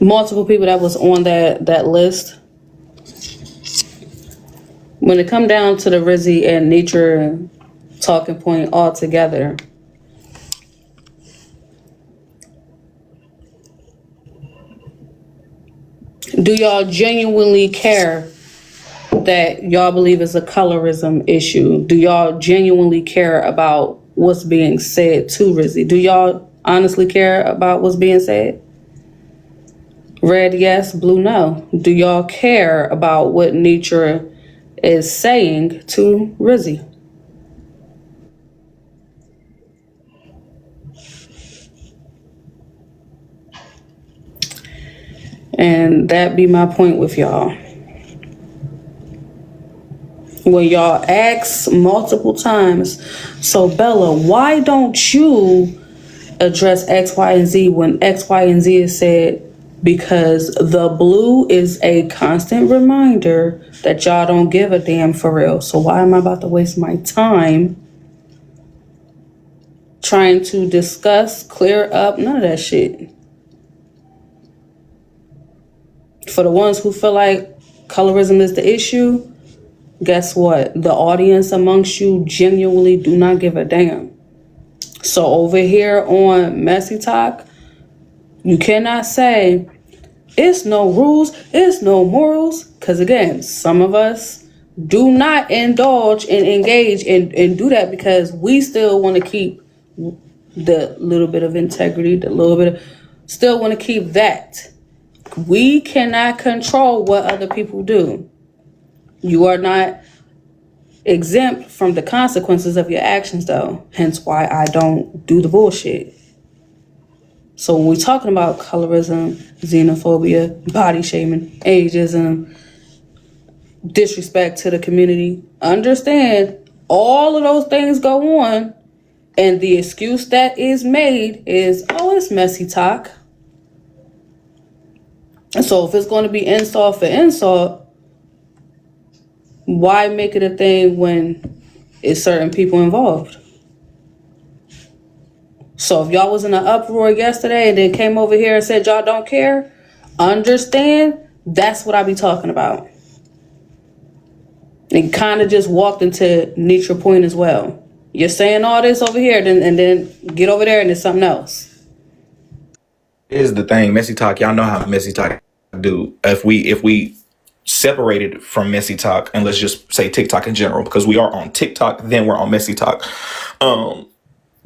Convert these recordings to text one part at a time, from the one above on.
multiple people that was on that list. When it come down to the Rizzy and nature talking point altogether, do y'all genuinely care that y'all believe is a colorism issue? Do y'all genuinely care about what's being said to Rizzy? Do y'all honestly care about what's being said? Red, yes. Blue, no. Do y'all care about what nature is saying to Rizzy? And that be my point with y'all. When y'all ask multiple times, so Bella, why don't you address X, Y, and Z when X, Y, and Z is said? Because the blue is a constant reminder that y'all don't give a damn for real. So why am I about to waste my time trying to discuss, clear up, none of that shit? For the ones who feel like colorism is the issue, guess what? The audience amongst you genuinely do not give a damn. So over here on Messy Talk, you cannot say it's no rules, it's no morals. Because again, some of us do not indulge and engage and do that because we still want to keep the little bit of integrity, still want to keep that. We cannot control what other people do. You are not exempt from the consequences of your actions, though. Hence why I don't do the bullshit. So when we're talking about colorism, xenophobia, body shaming, ageism, disrespect to the community, understand all of those things go on, and the excuse that is made is, oh, it's Messy Talk. So if it's going to be insult for insult, why make it a thing when it's certain people involved? So if y'all was in an uproar yesterday and then came over here and said y'all don't care, understand that's what I be talking about. And kind of just walked into Nitra point as well. You're saying all this over here, and then get over there and it's something else. Here's the thing, Messy Talk. Y'all know how Messy Talk do. If we separated from Messy Talk, and let's just say TikTok in general, because we are on TikTok, then we're on Messy Talk.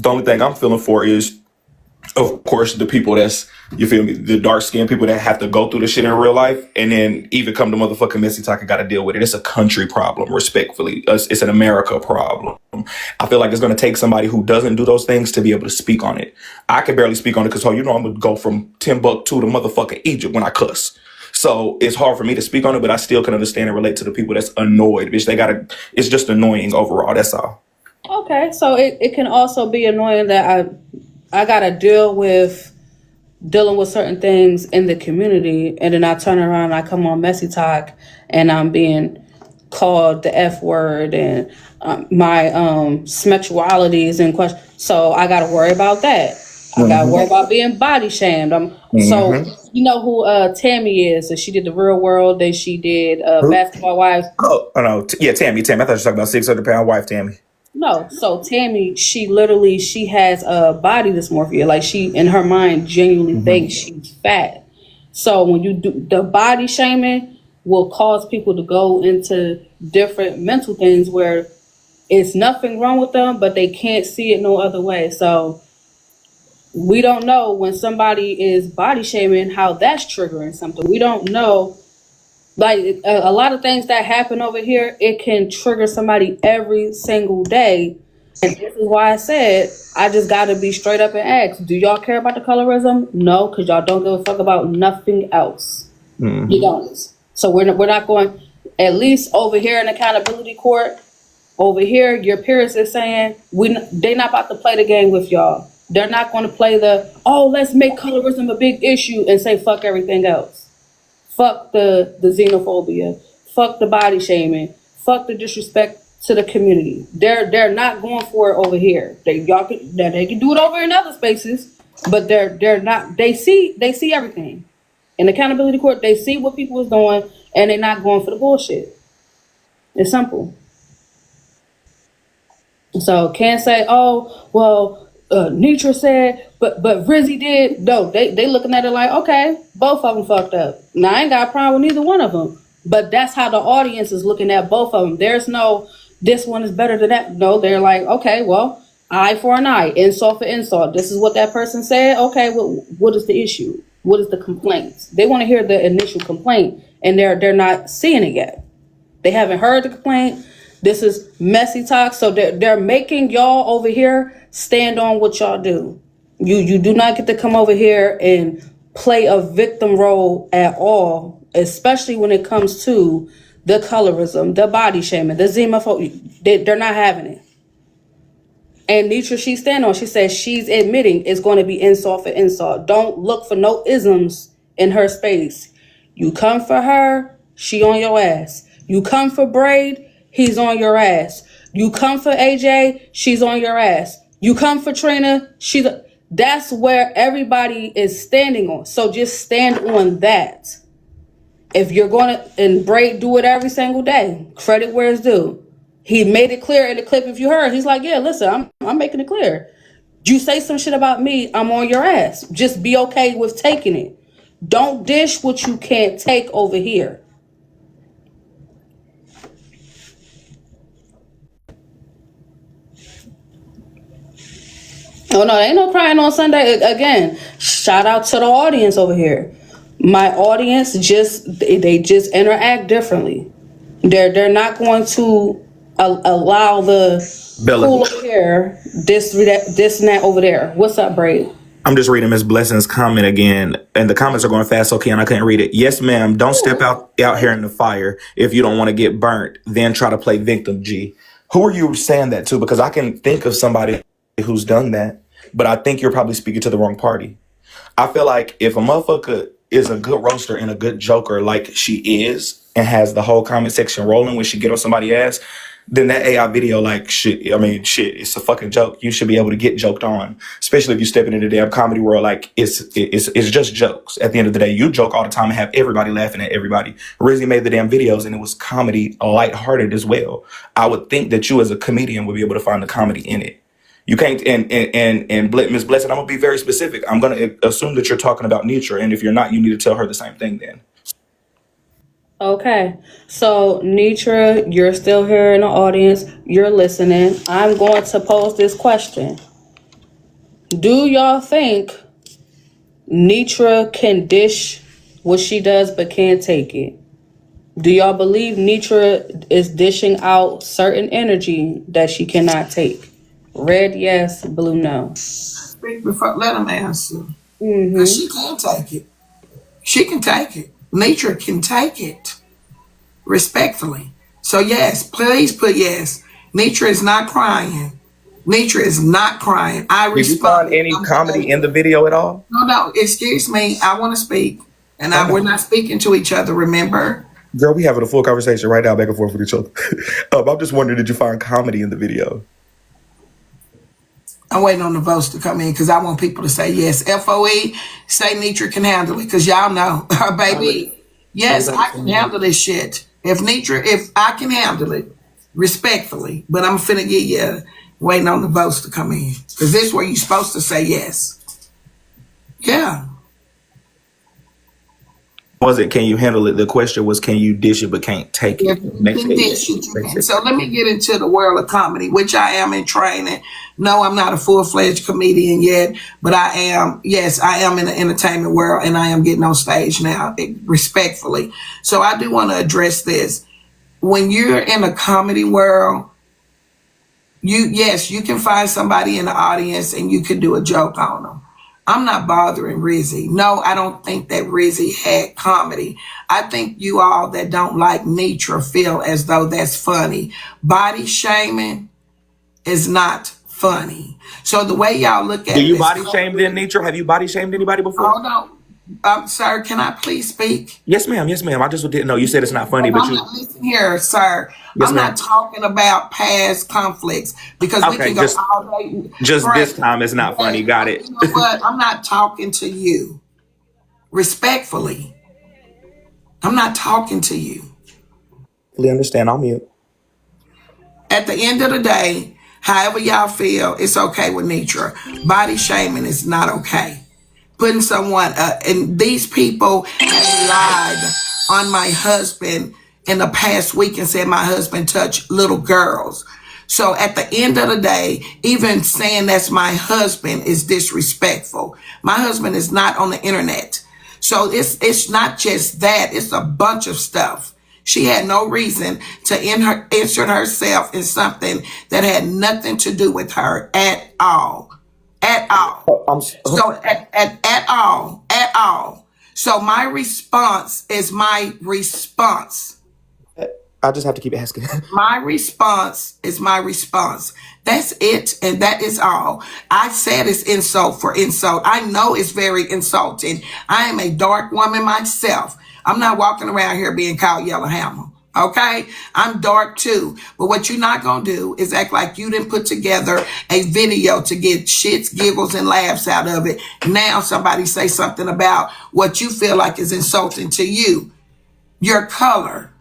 The only thing I'm feeling for is, of course, the people that's, you feel me, the dark skinned people that have to go through the shit in real life and then even come to motherfucking Messy Talk and got to deal with it. It's a country problem, respectfully. It's an America problem. I feel like it's going to take somebody who doesn't do those things to be able to speak on it. I can barely speak on it because, I'm going to go from Timbuktu to motherfucking Egypt when I cuss. So it's hard for me to speak on it, but I still can understand and relate to the people that's annoyed. Bitch, it's just annoying overall. That's all. Okay, so it can also be annoying that I gotta dealing with certain things in the community, and then I turn around and I come on Messy Talk and I'm being called the F word and my sexuality is in question. So I gotta worry about that. I gotta worry about being body shamed. So you know who Tammy is? So she did The Real World, then she did Basketball Wives. Oh no, yeah, Tammy. I thought you were talking about 600-pound wife, Tammy. No, so Tammy, she has a body dysmorphia. Like she, in her mind, genuinely thinks she's fat. So when you do the body shaming, will cause people to go into different mental things where it's nothing wrong with them, but they can't see it no other way. So we don't know when somebody is body shaming how that's triggering something. We don't know. Like a lot of things that happen over here, it can trigger somebody every single day. And this is why I said, I just got to be straight up and ask, do y'all care about the colorism? No, because y'all don't give a fuck about nothing else. You don't. So we're not going, at least over here in accountability court, over here, your peers is saying, they're not about to play the game with y'all. They're not going to play let's make colorism a big issue and say fuck everything else. Fuck the xenophobia. Fuck the body shaming. Fuck the disrespect to the community. They're not going for it over here. They can do it over in other spaces, but they're not. They see everything. In accountability court, they see what people is doing and they're not going for the bullshit. It's simple. So can't say, oh, well, Nitra said, but Rizzy did. No, they looking at it like, okay, both of them fucked up. Now I ain't got a problem with neither one of them. But that's how the audience is looking at both of them. There's no, this one is better than that. No, they're like, okay, well, eye for an eye, insult for insult. This is what that person said. Okay, what is the issue? What is the complaint? They want to hear the initial complaint, and they're not seeing it yet. They haven't heard the complaint. This is messy talk. So they're making y'all over here stand on what y'all do. You do not get to come over here and play a victim role at all, especially when it comes to the colorism, the body shaming, the xenophobia. They're not having it. And Nitra, she stand on. She says she's admitting it's going to be insult for insult. Don't look for no isms in her space. You come for her, she on your ass. You come for Braid, he's on your ass. You come for AJ, she's on your ass. You come for Trina, that's where everybody is standing on. So just stand on that. If you're going to, and Braid do it every single day, credit where it's due. He made it clear in the clip. If you heard, he's like, yeah, listen, I'm making it clear. You say some shit about me, I'm on your ass. Just be okay with taking it. Don't dish what you can't take over here. Oh no, ain't no crying on Sunday. Again, shout out to the audience over here. My audience they just interact differently. They're not going to allow the Bella. cool over here, this and that over there. What's up, Braid? I'm just reading Miss Blessing's comment again, and the comments are going fast, okay, and I couldn't read it. Yes, ma'am, don't step out here in the fire if you don't want to get burnt, then try to play victim, G. Who are you saying that to? Because I can think of somebody who's done that, but I think you're probably speaking to the wrong party. I feel like if a motherfucker is a good roaster and a good joker like she is and has the whole comment section rolling when she get on somebody's ass, then that AI video, like, shit, I mean, shit, it's a fucking joke. You should be able to get joked on, especially if you step into the damn comedy world. Like, it's just jokes. At the end of the day, you joke all the time and have everybody laughing at everybody. Rizzy made the damn videos and it was comedy, lighthearted as well. I would think that you as a comedian would be able to find the comedy in it. You can't, and Miss Blessing, I'm going to be very specific. I'm going to assume that you're talking about Nitra, and if you're not, you need to tell her the same thing then. Okay, so Nitra, you're still here in the audience. You're listening. I'm going to pose this question. Do y'all think Nitra can dish what she does but can't take it? Do y'all believe Nitra is dishing out certain energy that she cannot take? Red, yes. Blue, no. Speak before, let him answer. Because she can take it. She can take it. Nitra can take it. Respectfully. So yes, please put yes. Nitra is not crying. Nitra is not crying. I respond. Did you find any comedy in the video at all? No, excuse me. I want to speak. And we're not speaking to each other, remember? Girl, we having a full conversation right now, back and forth with each other. I'm just wondering, did you find comedy in the video? I'm waiting on the votes to come in because I want people to say yes. FOE, say Nitra can handle it because y'all know, baby. Yes, I can handle this shit. If I can handle it, respectfully, but I'm finna get you waiting on the votes to come in because this is where you're supposed to say yes. Yeah. Was it, can you handle it? The question was, can you dish it but can't take it? So let me get into the world of comedy, which I am in training. No, I'm not a full-fledged comedian yet, but I am in the entertainment world and I am getting on stage now, respectfully. So I do want to address this. When you're in a comedy world, you can find somebody in the audience and you can do a joke on them. I'm not bothering Rizzy. No, I don't think that Rizzy had comedy. I think you all that don't like Nitra feel as though that's funny. Body shaming is not funny. So the way y'all look at it. Do you body shame then, Nitra? Have you body shamed anybody before? Hold on. Sir, can I please speak? Yes, ma'am. Yes, ma'am. I just didn't know. You said it's not funny, but you... Listen here, sir. Yes, I'm ma'am. not talking about past conflicts because we can go all day. Just this time it's not funny. Got it. You know what? I'm not talking to you. Respectfully. I'm not talking to you. Fully understand. I'm mute. At the end of the day, however y'all feel, it's okay with Nitra. Body shaming is not okay. Putting someone, and these people have lied on my husband in the past week and said my husband touched little girls. So at the end of the day, even saying that's my husband is disrespectful. My husband is not on the internet. So it's not just that, it's a bunch of stuff. She had no reason to insert herself in something that had nothing to do with her at all. At all. So at all. So my response is my response. I just have to keep asking. My response is my response. That's it, and that is all. I said it's insult for insult. I know it's very insulting. I am a dark woman myself. I'm not walking around here being called Yellow Hammer. Okay? I'm dark too. But what you're not going to do is act like you didn't put together a video to get shits, giggles, and laughs out of it. Now somebody say something about what you feel like is insulting to you. Your color.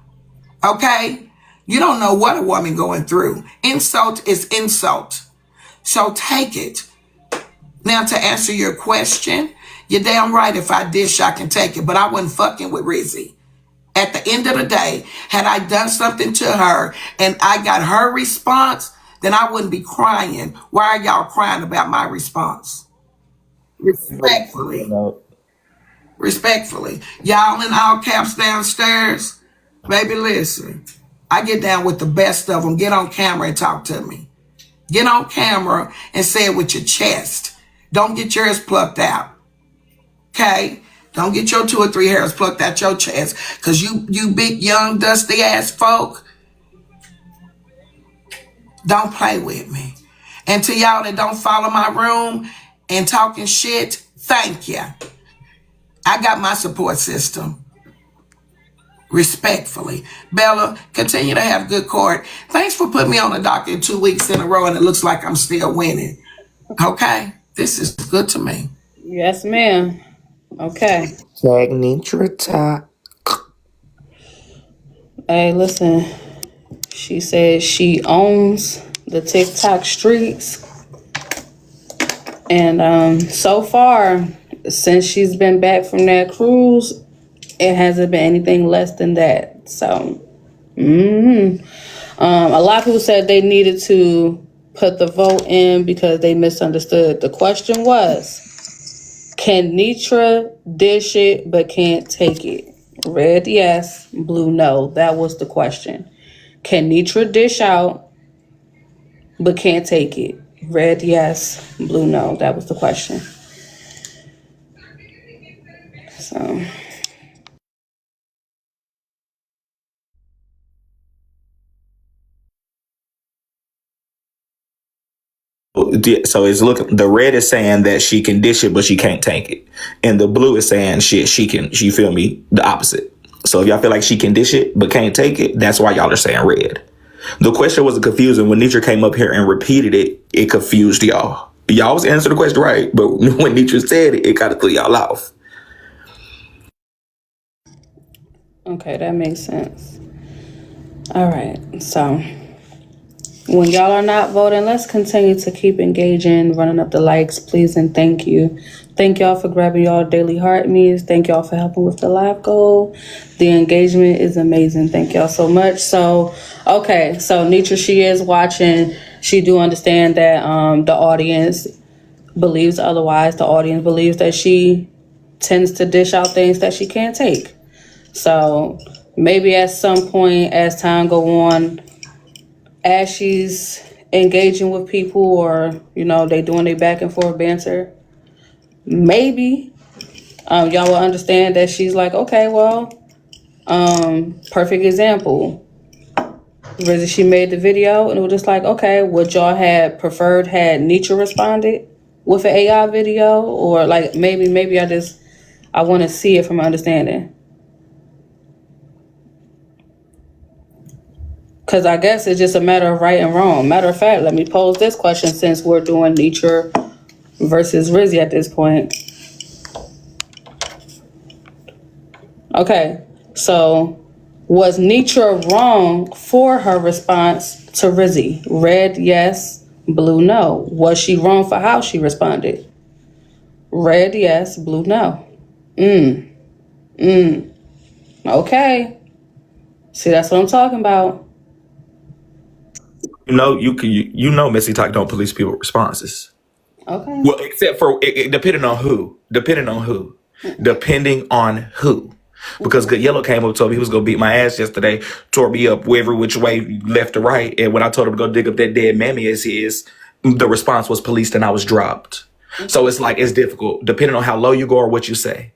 Okay? You don't know what a woman going through. Insult is insult. So take it. Now to answer your question, you're damn right, if I dish, I can take it. But I wasn't fucking with Rizzy. At the end of the day, had I done something to her and I got her response, then I wouldn't be crying. Why are y'all crying about my response? Respectfully. Respectfully. Y'all in all caps downstairs? Baby, listen. I get down with the best of them. Get on camera and talk to me. Get on camera and say it with your chest. Don't get yours plucked out. Okay? Don't get your 2 or 3 hairs plucked out your chest. Because you big, young, dusty ass folk, don't play with me. And to y'all that don't follow my room and talking shit, thank you. I got my support system. Respectfully. Bella, continue to have good court. Thanks for putting me on the docket 2 weeks in a row and it looks like I'm still winning. Okay? This is good to me. Yes, ma'am. Okay. Tag Nitra Talk. Hey, listen. She said she owns the TikTok streets. And so far, since she's been back from that cruise, it hasn't been anything less than that. So, a lot of people said they needed to put the vote in because they misunderstood. The question was, can Nitra dish it but can't take it? Red, yes. Blue, no. That was the question. Can Nitra dish out but can't take it? Red, yes. Blue, no. That was the question. So... So it's looking. The red is saying that she can dish it, but she can't take it, and the blue is saying shit. She can. She feel me. The opposite. So if y'all feel like she can dish it but can't take it, that's why y'all are saying red. The question wasn't confusing. When Nitra came up here and repeated it, it confused y'all. Y'all was answering the question right, but when Nitra said it, it kind of threw y'all off. Okay, that makes sense. All right, so when y'all are not voting, let's continue to keep engaging, running up the likes, please, and thank you. Thank y'all for grabbing y'all daily heart means. Thank y'all for helping with the live goal. The engagement is amazing. Thank y'all so much. So, okay, so Nitra, she is watching. She do understand that the audience believes otherwise. The audience believes that she tends to dish out things that she can't take. So maybe at some point as time go on, as she's engaging with people or, they doing their back and forth banter, maybe y'all will understand that she's like, okay, well, perfect example. Rizzy, she made the video and it was just like, okay, would y'all had preferred had Nitra responded with an AI video? Or like maybe I want to see it from understanding. Because I guess it's just a matter of right and wrong. Matter of fact, let me pose this question since we're doing Nitra versus Rizzy at this point. Okay, so was Nitra wrong for her response to Rizzy? Red, yes. Blue, no. Was she wrong for how she responded? Red, yes. Blue, no. Okay. See, that's what I'm talking about. You know Missy Talk don't police people responses. Okay. Well, except for depending on who. Because Good Yellow came up, told me he was gonna beat my ass yesterday, tore me up every which way, left to right. And when I told him to go dig up that dead mammy as he is, the response was policed and I was dropped. So it's like it's difficult depending on how low you go or what you say.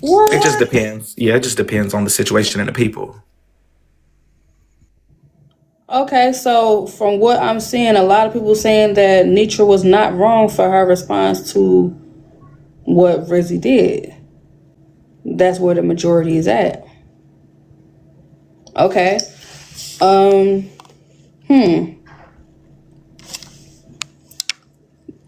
What? It just depends. Yeah, it just depends on the situation and the people. Okay, so from what I'm seeing, a lot of people saying that Nitra was not wrong for her response to what Rizzy did. That's where the majority is at. Okay.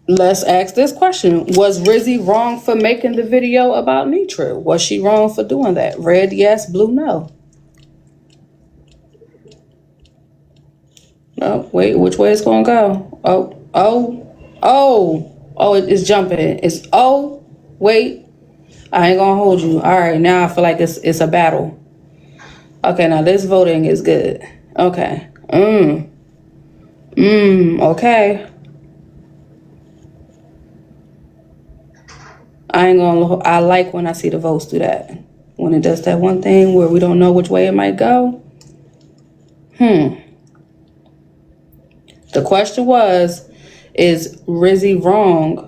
Let's ask this question. Was Rizzy wrong for making the video about Nitra? Was she wrong for doing that? Red, yes. Blue, no. Oh, wait, which way it's gonna go? It's jumping. Wait. I ain't gonna hold you. All right, now I feel like it's a battle. Okay, now this voting is good. Okay. Okay. I like when I see the votes do that. When it does that one thing where we don't know which way it might go. The question was, is Rizzy wrong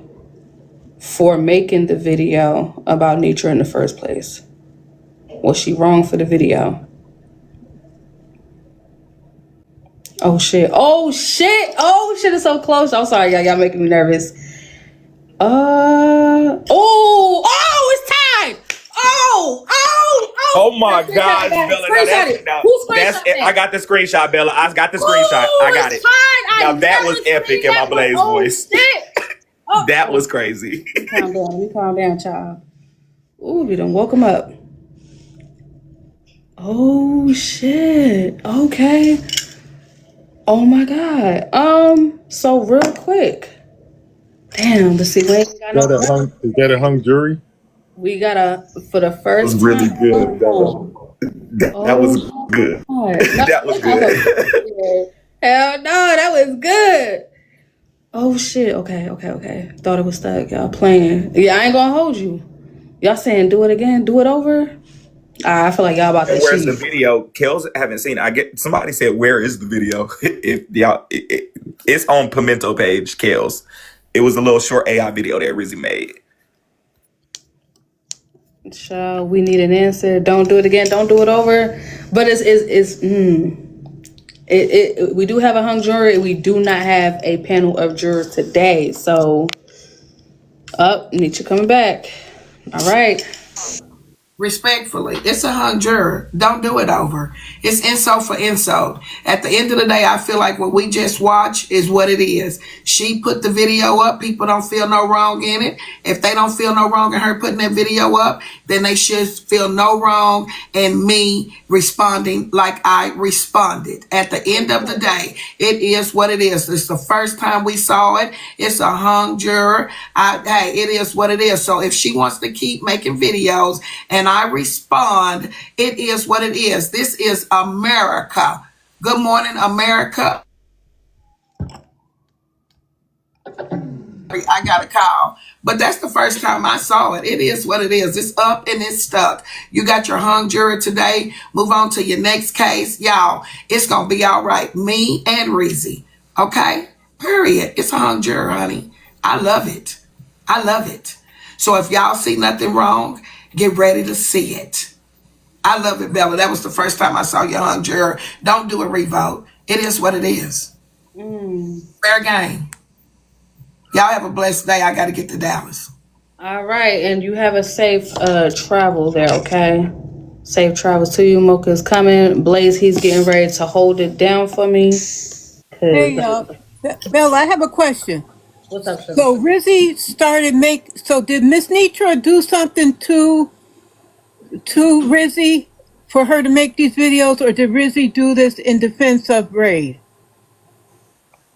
for making the video about Nitra in the first place? Was she wrong for the video? Oh shit, it's so close. I'm sorry, y'all making me nervous. It's tied. Oh my gosh, Bella! I got the screenshot, Bella. I got the screenshot. I got it. Now that was epic in my Blaze voice. That was crazy. Calm down. Let me calm down, child. Ooh, we done woke him up. Oh shit. Okay. Oh my god. So real quick. Damn. Let's see. We ain't got no. Is that a hung jury? We got for the first. That was really good, Bella. That was good. That was good. Hell no, that was good. Oh shit. Okay. Thought it was stuck. Y'all playing. Yeah, I ain't gonna hold you. Y'all saying do it again, do it over. I feel like y'all about to cheat. Where's the video? Kels haven't seen it. Somebody said, where is the video? If y'all, it's on Pimento page, Kels. It was a little short AI video that Rizzy made. Child, we need an answer. Don't do it again. Don't do it over. But we do have a hung jury. We do not have a panel of jurors today. So, need you coming back. All right. Respectfully, it's a hung juror. Don't do it over. It's insult for insult. At the end of the day, I feel like what we just watched is what it is. She put the video up. People don't feel no wrong in it. If they don't feel no wrong in her putting that video up, then they should feel no wrong in me responding like I responded. At the end of the day, it is what it is. It's the first time we saw it. It's a hung juror. Hey, it is what it is. So if she wants to keep making videos and I respond, it is what it is. This is America. Good morning, America. I got a call, but that's the first time I saw it. It is what it is. It's up and it's stuck. You got your hung jury today. Move on to your next case. Y'all, it's going to be all right. Me and Rizzy. Okay? Period. It's a hung jury, honey. I love it. I love it. So if y'all see nothing wrong, get ready to see it. I love it, Bella. That was the first time I saw your hung juror. Don't do a revote. It is what it is. Fair game. Y'all have a blessed day. I got to get to Dallas. All right. And you have a safe travel there, okay? Safe travels to you. Mocha's coming. Blaze, he's getting ready to hold it down for me. Hey, Bella, I have a question. What's up, sir? So Rizzy started so did Miss Nitra do something to to Rizzy for her to make these videos, or did Rizzy do this in defense of Braid?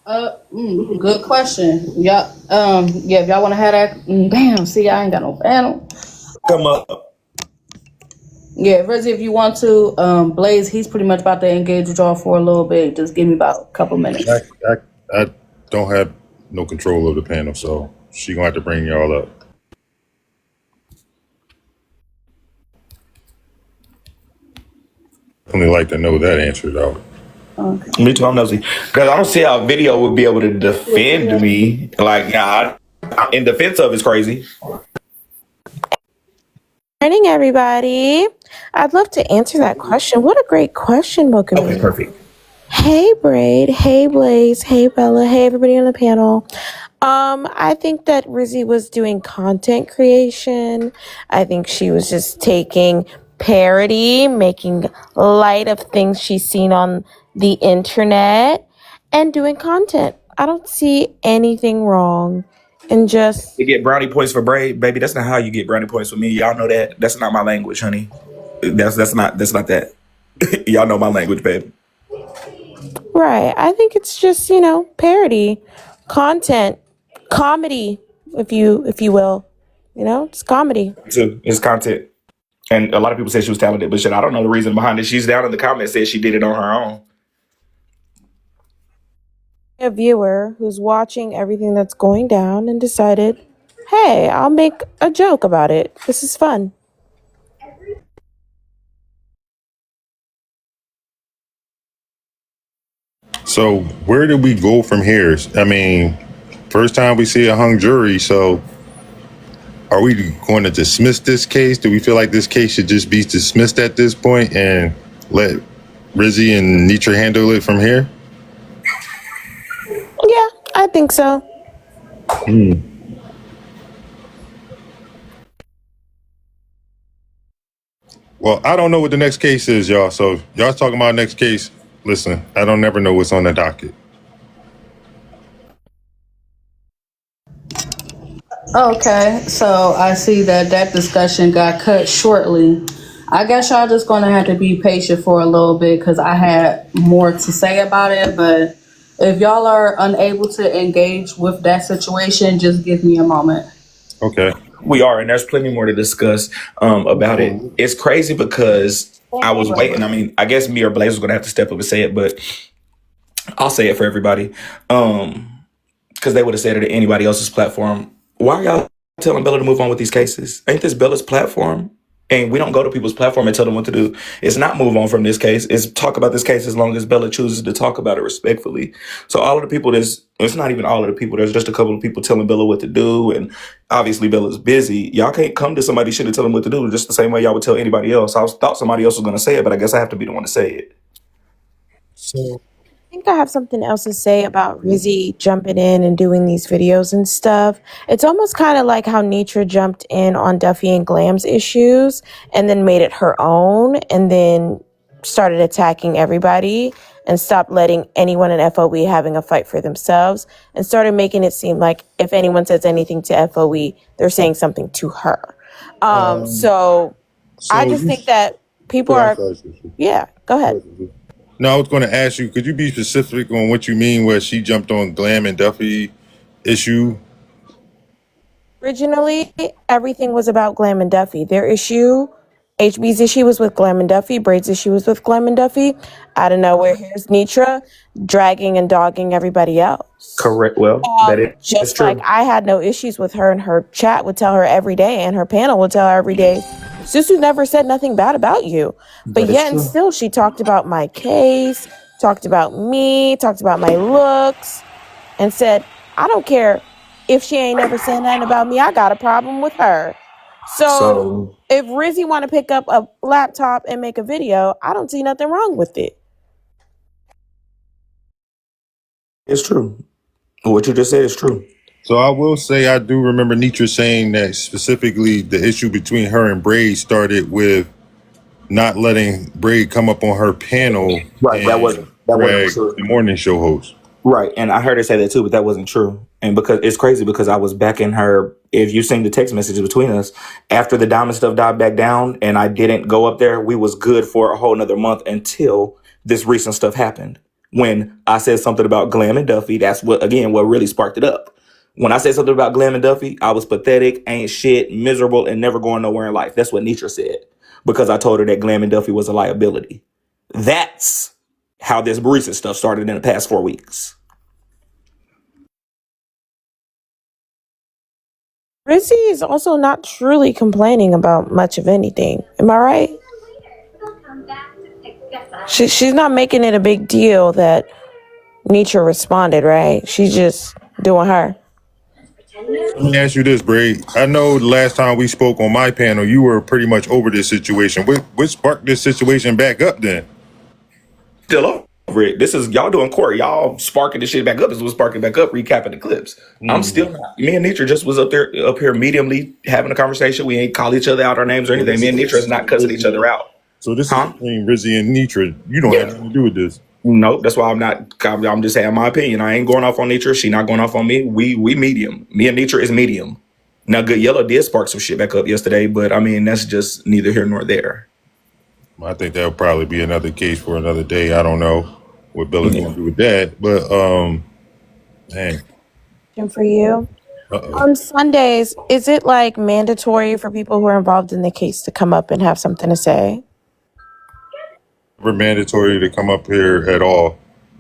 Good question. Yeah, yeah. If y'all want to have that, damn. See, I ain't got no panel. Come up. Yeah, Rizzy, if you want to, Blaze, he's pretty much about to engage with y'all for a little bit. Just give me about a couple minutes. I don't have no control of the panel, so she gonna have to bring y'all up. Definitely like to know that answer though. Okay. Me too. I'm nosy because I don't see how video would be able to defend me. Like, nah, in defense of is crazy. Morning, everybody. I'd love to answer that question. What a great question, Mocha. Okay, perfect. Hey, Braid. Hey, Blaze. Hey, Bella. Hey, everybody on the panel. I think that Rizzy was doing content creation. I think she was just taking parody, making light of things she's seen on the internet, and doing content. I don't see anything wrong in just You get brownie points for Braid, baby. That's not how you get brownie points for me. Y'all know that. That's not my language, honey. That's not that. Y'all know my language, baby. right. I think it's just, parody, content, comedy, if you will. It's comedy. Too. It's content. And a lot of people say she was talented, but shit, I don't know the reason behind it. She's down in the comments says she did it on her own. A viewer who's watching everything that's going down and decided, hey, I'll make a joke about it. This is fun. So where do we go from here? I mean, first time we see a hung jury, so are we going to dismiss this case? Do we feel like this case should just be dismissed at this point and let Rizzy and Nitra handle it from here? Yeah, I think so. Well, I don't know what the next case is, y'all. So y'all talking about next case. Listen, I don't never know what's on the docket. Okay, so I see that discussion got cut shortly. I guess y'all just gonna have to be patient for a little bit because I had more to say about it. But if y'all are unable to engage with that situation, just give me a moment. Okay. We are, and there's plenty more to discuss about it. It's crazy because I was waiting. I mean, I guess me or Blaze was gonna have to step up and say it, but I'll say it for everybody. Because they would have said it at anybody else's platform. Why are y'all telling Bella to move on with these cases? Ain't this Bella's platform? And we don't go to people's platform and tell them what to do. It's not move on from this case. It's talk about this case as long as Bella chooses to talk about it respectfully. So all of the people it's not even all of the people. There's just a couple of people telling Bella what to do. And obviously Bella's busy. Y'all can't come to somebody's shit and tell them what to do just the same way y'all would tell anybody else. Thought somebody else was going to say it, but I guess I have to be the one to say it. So I think I have something else to say about Rizzy jumping in and doing these videos and stuff. It's almost kind of like how Nitra jumped in on Duffy and Glam's issues and then made it her own and then started attacking everybody and stopped letting anyone in FOE having a fight for themselves and started making it seem like if anyone says anything to FOE, they're saying something to her. So I just think that people are, yeah, go ahead. No, I was going to ask you, could you be specific on what you mean where she jumped on Glam and Duffy issue? Originally, everything was about Glam and Duffy. Their issue, HB's issue was with Glam and Duffy. Braid's issue was with Glam and Duffy. Out of nowhere, here's Nitra dragging and dogging everybody else. Correct. Well, Just like I had no issues with her, and her chat would tell her every day, and her panel would tell her every day, Susu never said nothing bad about you. But yet and still, she talked about my case, talked about me, talked about my looks, and said, I don't care if she ain't never said nothing about me. I got a problem with her. So if Rizzy want to pick up a laptop and make a video, I don't see nothing wrong with it. It's true. What you just said is true. So I will say I do remember Nitra saying that specifically the issue between her and Braid started with not letting Braid come up on her panel. Right, that wasn't true. The morning show host. Right, and I heard her say that too, but that wasn't true. And because it's crazy because I was backing her. If you seen the text messages between us after the diamond stuff died back down, and I didn't go up there, we was good for a whole another month until this recent stuff happened. When I said something about Glam and Duffy, that's what really sparked it up. When I said something about Glam and Duffy, I was pathetic, ain't shit, miserable, and never going nowhere in life. That's what Nitra said because I told her that Glam and Duffy was a liability. That's how this recent stuff started in the past 4 weeks. Rizzy is also not truly complaining about much of anything. Am I right? She's not making it a big deal that Nietzsche responded, right? She's just doing her. Let me ask you this, Bray. I know the last time we spoke on my panel, you were pretty much over this situation. What sparked this situation back up then? Still over it. This is y'all doing court. Y'all sparking this shit back up. This was sparking back up, recapping the clips. I'm still not. Me and Nitra just was up here mediumly having a conversation. We ain't call each other out our names or anything. Me and Nitra is not cussing each other out. So this Huh? is between Rizzy and Nitra. You don't have nothing to do with this. Nope, that's why I'm not. I'm just saying my opinion. I ain't going off on Nitra. She not going off on me. We medium. Me and Nitra is medium. Now, Good Yellow did spark some shit back up yesterday, but I mean that's just neither here nor there. I think that'll probably be another case for another day. I don't know what Bella's gonna do with that, but man. And for you, Uh-oh. on Sundays, is it like mandatory for people who are involved in the case to come up and have something to say? Never mandatory to come up here at all.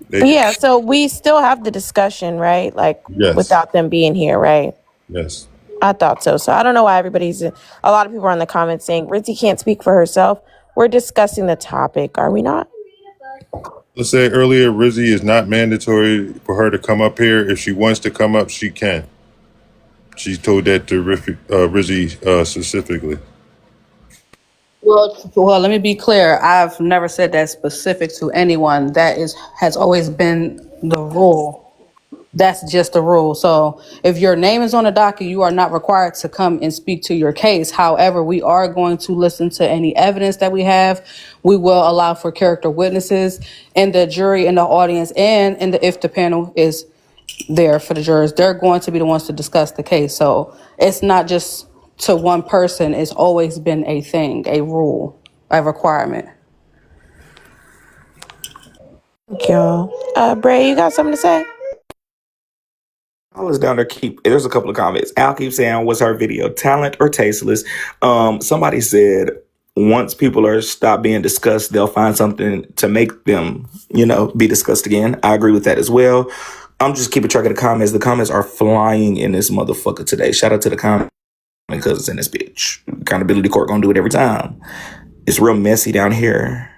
Yeah, so we still have the discussion, right? Like Yes. without them being here, right? Yes. I thought so. So I don't know why a lot of people are in the comments saying Rizzy can't speak for herself. We're discussing the topic, are we not? Let's say earlier, Rizzy is not mandatory for her to come up here. If she wants to come up, she can. She told that to Rizzy specifically. Well, let me be clear. I've never said that specific to anyone. That has always been the rule. That's just the rule. So if your name is on the docket, you are not required to come and speak to your case. However, we are going to listen to any evidence that we have. We will allow for character witnesses and the jury and the audience, and if the panel is there for the jurors, they're going to be the ones to discuss the case. So it's not just to one person. It's always been a thing, a rule, a requirement. Thank y'all. Bray, you got something to say? Al is down there. There's a couple of comments. Al keeps saying, "Was her video talent or tasteless?" Somebody said, "Once people are stop being discussed, they'll find something to make them, be discussed again." I agree with that as well. I'm just keeping track of the comments. The comments are flying in this motherfucker today. Shout out to the comment because it's in this bitch. Accountability court gonna do it every time. It's real messy down here.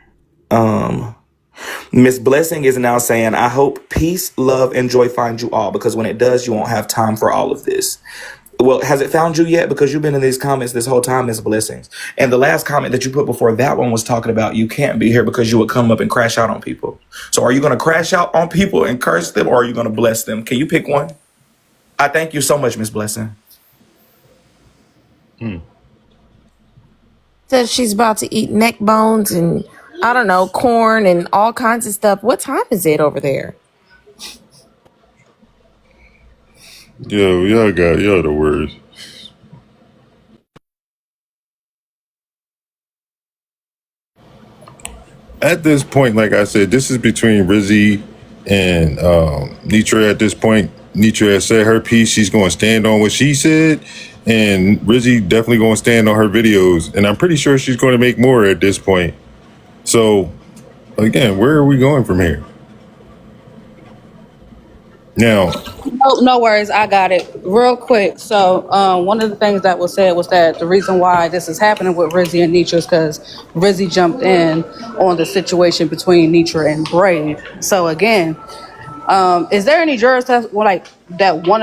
Miss Blessing is now saying, "I hope peace, love, and joy find you all, because when it does, you won't have time for all of this." Well, has it found you yet? Because you've been in these comments this whole time, Miss Blessings. And the last comment that you put before that one was talking about you can't be here because you would come up and crash out on people. So are you going to crash out on people and curse them, or are you going to bless them? Can you pick one? I thank you so much, Miss Blessing. Says she's about to eat neck bones and, I don't know, corn and all kinds of stuff. What time is it over there? Yo, y'all the words. At this point, like I said, this is between Rizzy and Nitra. At this point, Nitra has said her piece. She's going to stand on what she said, and Rizzy definitely going to stand on her videos. And I'm pretty sure she's going to make more at this point. So, again, where are we going from here? Now, No worries, I got it real quick. So one of the things that was said was that the reason why this is happening with Rizzy and Nitra is because Rizzy jumped in on the situation between Nitra and Brave. So again, is there any jurors that want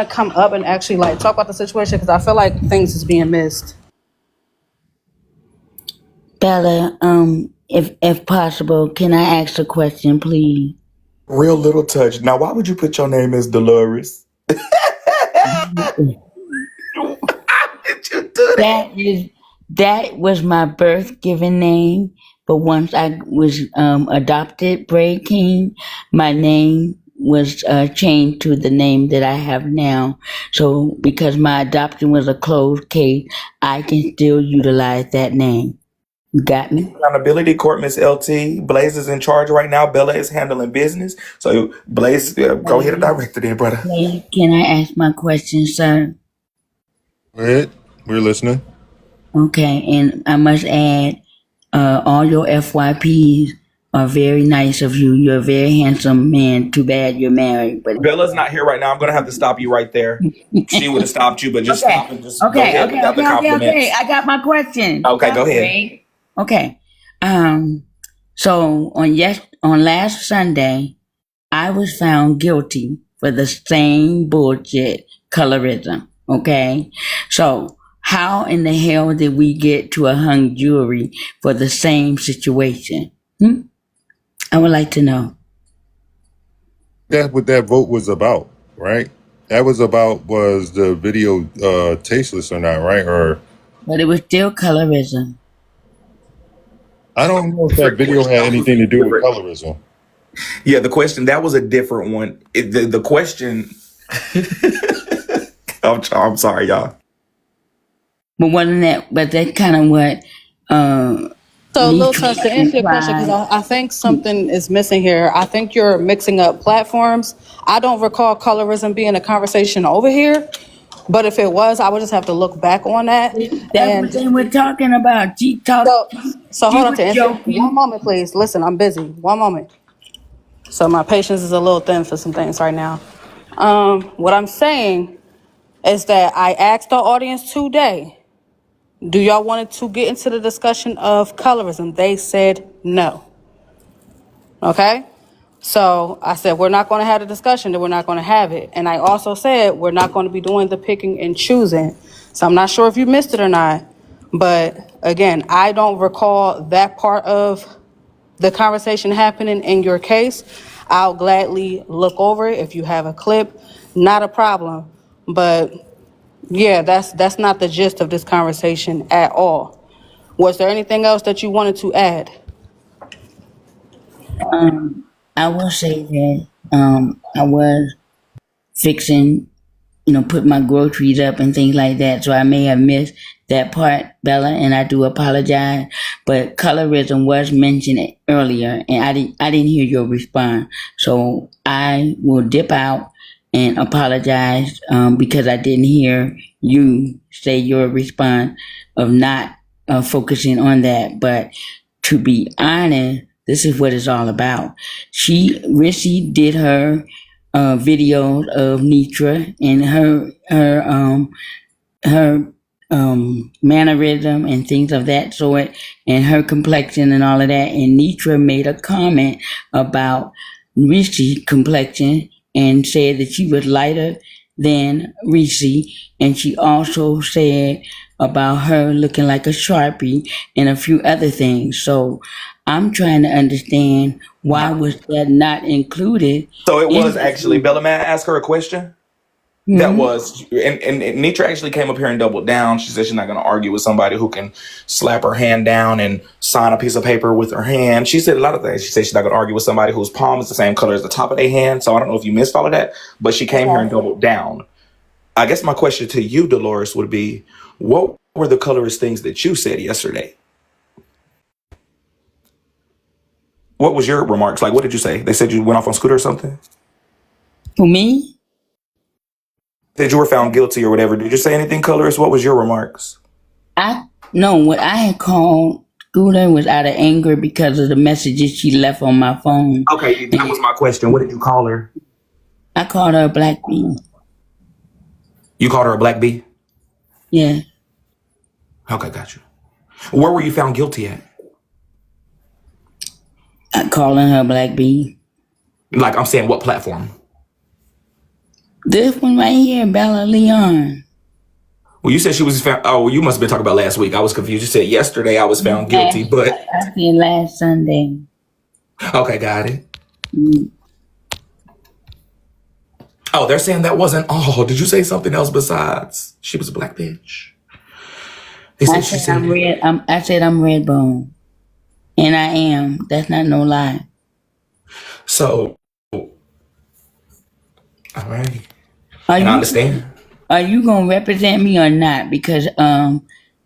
to come up and actually talk about the situation? Because I feel like things is being missed. Bella, if possible, can I ask a question, please? Real little touch. Now, why would you put your name as Dolores? How did you do that? That was my birth given name, but once I was adopted, Bray King, my name was changed to the name that I have now. So because my adoption was a closed case, I can still utilize that name. You got me? Accountability Court, Miss LT. Blaze is in charge right now. Bella is handling business. So Blaze, go ahead and direct it in, brother. Can I ask my question, sir? Go ahead. We're listening. Okay, and I must add, all your FYPs are very nice of you. You're a very handsome man. Too bad you're married. But Bella's not here right now. I'm going to have to stop you right there. She would have stopped you, but just stop and just go ahead without the compliments. Okay. I got my question. Okay, go ahead. Okay. So on last Sunday, I was found guilty for the same bullshit colorism. Okay. So how in the hell did we get to a hung jury for the same situation? I would like to know. That's what that vote was about, right? That was about, was the video tasteless or not, right? Or But it was still colorism. I don't know if that video had anything to do with colorism. Yeah, the question, that was a different one. The question, I'm sorry, y'all. But wasn't that? But that's kind of what. So, Lil Tuss, to answer your question, because I think something is missing here. I think you're mixing up platforms. I don't recall colorism being a conversation over here, but if it was, I would just have to look back on that. That's what they were talking about. So hold on to answer. One moment, please. Listen, I'm busy. One moment. So my patience is a little thin for some things right now. What I'm saying is that I asked the audience today, do y'all want to get into the discussion of colorism? They said no. Okay? So I said, we're not going to have a discussion, then we're not going to have it. And I also said, we're not going to be doing the picking and choosing. So I'm not sure if you missed it or not. But again, I don't recall that part of the conversation happening in your case. I'll gladly look over it. If you have a clip, not a problem. But yeah, that's not the gist of this conversation at all. Was there anything else that you wanted to add? I will say that I was fixing, put my groceries up and things like that. So I may have missed that part, Bella, and I do apologize. But colorism was mentioned earlier, and I didn't hear your response. So I will dip out and apologize because I didn't hear you say your response of not focusing on that. But to be honest, this is what it's all about. Rissy did her videos of Nitra and her mannerism and things of that sort, and her complexion and all of that. And Nitra made a comment about Rissy's complexion and said that she was lighter than Rissy, and she also said about her looking like a Sharpie and a few other things. So I'm trying to understand why was that not included. So it was actually, Bella, may I ask her a question? Mm-hmm. That was, and Nitra actually came up here and doubled down. She said she's not going to argue with somebody who can slap her hand down and sign a piece of paper with her hand. She said a lot of things. She said she's not going to argue with somebody whose palm is the same color as the top of their hand. So I don't know if you missed all of that, but she came here and doubled down. I guess my question to you, Dolores, would be, what were the colorist things that you said yesterday? What was your remarks? Like, what did you say? They said you went off on Scooter or something? For me? That you were found guilty or whatever. Did you say anything colorist? What was your remarks? What I had called Scooter was out of anger because of the messages she left on my phone. Okay, that was my question. What did you call her? I called her a black bee. You called her a black bee? Yeah. Okay, got you. Where were you found guilty at? I calling her a black bee. Like, I'm saying, what platform? This one right here, Bella Leon. Well, you said she was found. Oh, well, you must have been talking about last week. I was confused. You said yesterday I was found guilty, but I said last Sunday. Okay, got it. Oh, they're saying that wasn't all. Did you say something else besides she was a black bitch? They said she said I'm red. I said I'm red bone, and I am. That's not no lie. So All right. Are And I you understand. are you gonna represent me or not? Because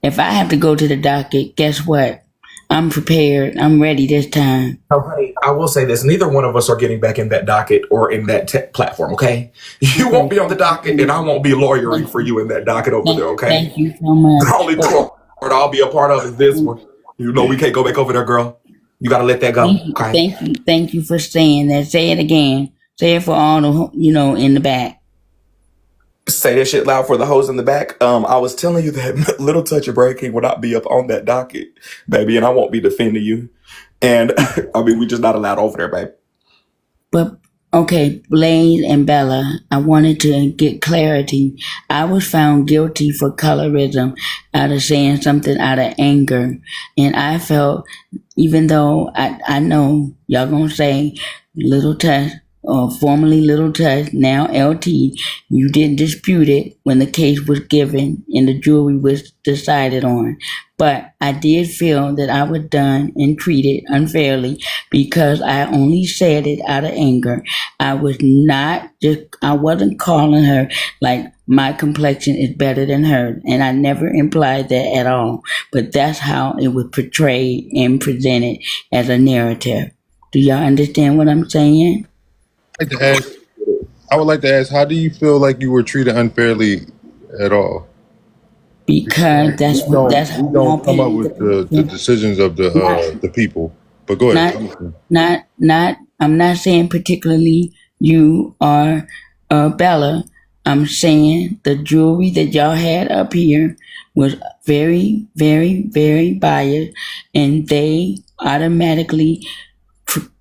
if I have to go to the docket, guess what? I'm prepared. I'm ready this time. Oh, honey, I will say this: neither one of us are getting back in that docket or in that platform. Okay, you won't Okay. be on the docket, and I won't be lawyering for you in that docket over there. Okay, Thank you so much. the only part I'll be a part of is this one. You know, we can't go back over there, girl. You got to let that go. Okay. Thank you for saying that. Say it again. Say it for all the in the back. Say that shit loud for the hoes in the back. I was telling you that little touch of breaking will not be up on that docket, baby, and I won't be defending you. And I mean, we just not allowed over there, babe. But okay, Blade and Bella, I wanted to get clarity. I was found guilty for colorism out of saying something out of anger. And I felt, even though I know y'all gonna say Little Touch, or formerly Little Touch, now LT, you didn't dispute it when the case was given and the jury was decided on. But I did feel that I was done and treated unfairly because I only said it out of anger. I wasn't calling her like my complexion is better than hers, and I never implied that at all. But that's how it was portrayed and presented as a narrative. Do y'all understand what I'm saying? I'd like to ask, I would like to ask, how do you feel like you were treated unfairly at all? Because that's We don't, that's we how don't come up paid with the decisions of the people. But go not ahead. not I'm not saying particularly you or Bella. I'm saying the jewelry that y'all had up here was very, very, very biased, and they automatically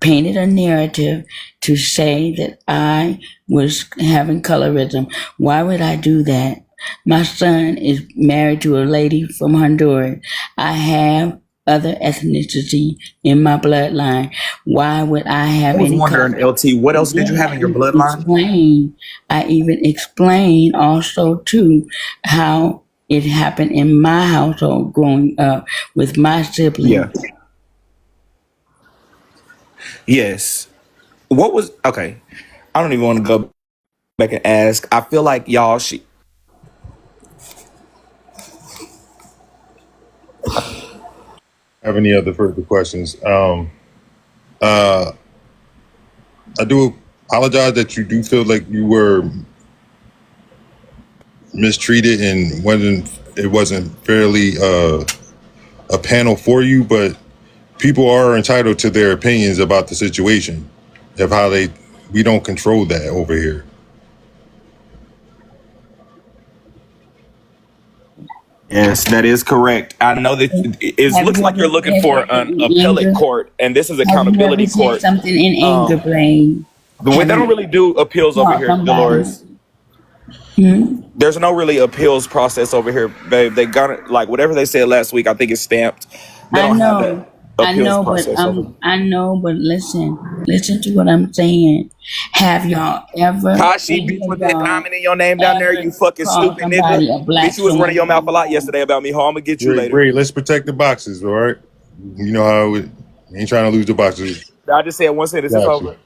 painted a narrative to say that I was having colorism. Why would I do that? My son is married to a lady from Honduras. I have other ethnicity in my bloodline. Why would I have I was any wondering, color? LT, what else did you Then have in your bloodline? I even explained also too how it happened in my household growing up with my siblings. Yeah. Yes. What was okay? I don't even want to go back and ask. I feel like y'all should. Have any other further questions? I do apologize that you do feel like you were mistreated and it wasn't fairly a panel for you, but people are entitled to their opinions about the situation of how we don't control that over here. Yes, that is correct. I know that it Have looks you like ever you're looking said for an something in appellate anger? court, and this is Have you ever accountability said court. something in anger, Blaine? The way Have they don't you really do appeals over called here, somebody? Dolores. There's no really appeals process over here, babe. They got it like whatever they said last week. I think it's stamped. They I don't have that know, appeals process over here. I know, but listen to what I'm saying. Have y'all ever, Kashi, any bitch, of with that y'all diamond in your name down there, you ever fucking called stupid nigga. somebody a black Bitch, you was running your mouth a lot swan? yesterday about me. Ho, I'm gonna get you later. Ray, let's protect the boxes, all right? You know how we ain't trying to lose the boxes. I just said one sentence. It's Gotcha. over.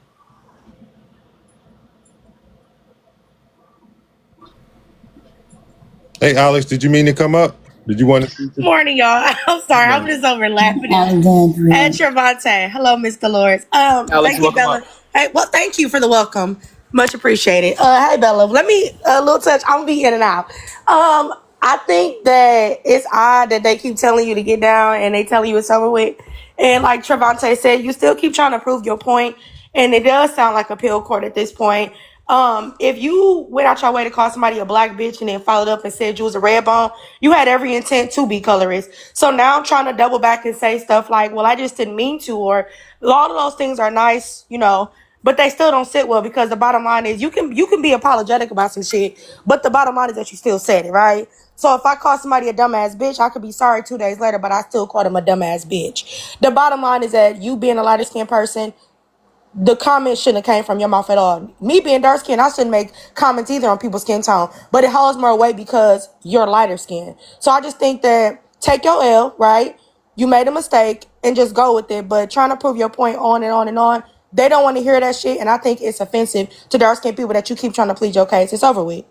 Hey, Alex, did you mean to come up? Did you want to? Morning, y'all. I'm sorry. I'm just over laughing at Alexandria. Trevante. Hello, Miss Dolores. Alex, Thank you, welcome Bella. up. Hey, well, thank you for the welcome. Much appreciated. Hey, Bella. Let me a little touch. I'm gonna be in and out. I think that it's odd that they keep telling you to get down and they tell you it's over with. And like Trevante said, you still keep trying to prove your point, and it does sound like a pill court at this point. If you went out your way to call somebody a black bitch and then followed up and said you was a red bone, you had every intent to be colorist. So now I'm trying to double back and say stuff like, well, I just didn't mean to, or all of those things are nice, but they still don't sit well because the bottom line is you can be apologetic about some shit, but the bottom line is that you still said it, right? So if I call somebody a dumbass bitch, I could be sorry 2 days later, but I still call them a dumbass bitch. The bottom line is that you being a lighter skinned person, the comment shouldn't have came from your mouth at all. Me being dark skinned, I shouldn't make comments either on people's skin tone, but it holds more weight because you're lighter skinned. So I just think that take your L, right? You made a mistake and just go with it. But trying to prove your point on and on and on, They don't want to hear that shit, and I think it's offensive to dark skinned people that you keep trying to plead your case. It's over with.